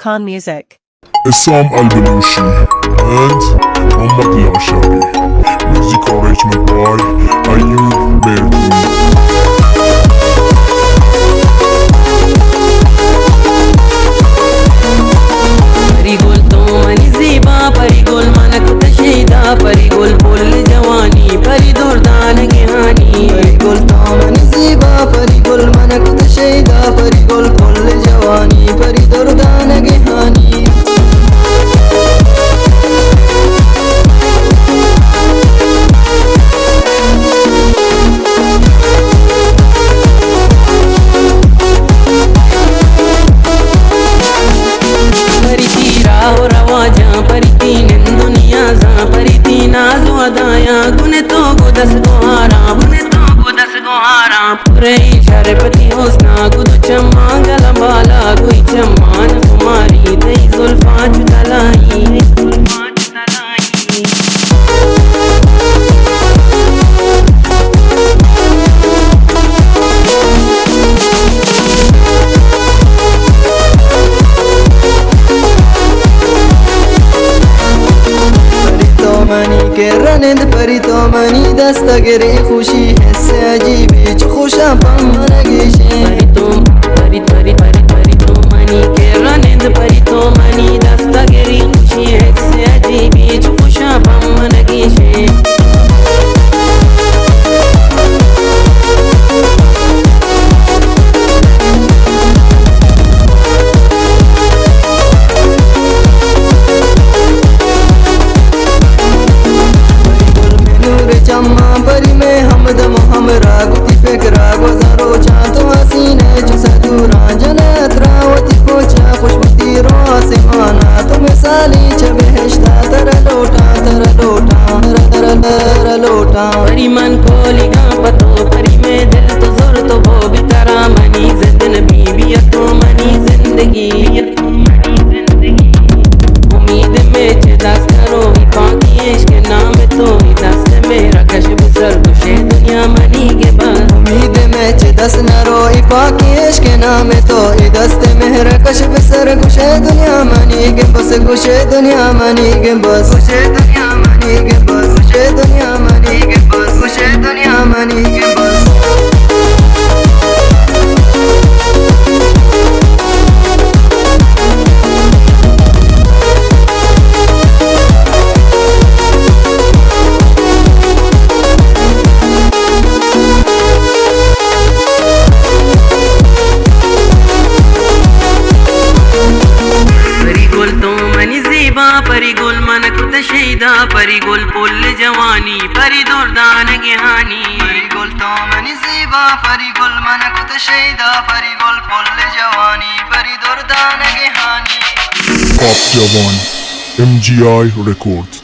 Khan Music. Essam Al-Balushi and Muhammad Al-Ashari. Music arrangement by Ayub Merdoui. परिगुल तो money ज़ीबा परिगुल मनक तशीदा परिगुल पुल जवानी परि दुर्दान गिहानी परिगुल तो मनी ज़ीबा परिगुल मनक तशीदा परिगुल पुल जवानी परि दुर्दान गिहानी गुने तो गुदस गोहारा पूरे शरपति होसना गुदु चम्मा गलबाला गुई चम्मान कुमारी दई जुल्फा चुतलाई के रनिंद परी तो मनी दस्तगरे खुशी है से अजीबी जो खुशा पमन गिशे परी तो मनी के रनिंद परी तो मनी दस्तगरे खुशी है से अजीबी जो खुशा पमन गिशे परी में हमदम हमरा गुती फिक्रा गुजारो चा तो हसीने जो सदूरा जन्नत रावती पोचा खुशबूती रो आसमाना तो मिसाली चबेहश्ता तर लोटा परी मन को लिगा पतो परी में दिल तो जोर तो वो भी तरा मनी जिंदन बीबी तो मनी जिंदगी उम्मीद में दस्त करो बाकी इश्क नाम तो दस्त मेरा कश्फ सर गुशे दुनिया मनी के बस उम्मीद में दस न रोई पाकी इश्क नाम तो दस्त मेरा कश्फ सर गुशे दुनिया मनी के बस गुशे दुनिया मनी के बस गुशे दुनिया मनी के बस गुशे दुनिया मनी के बस गुशे दुनिया मनी के बस परिगुल मनक तशीदा परिगुल पुल जवानी परि दुर्दान गिहानी परिगुल तो मनी ज़ीबा परिगुल मनक तशीदा परिगुल पुल जवानी परि दुर्दान गिहानी Pop Jawan MGI Records.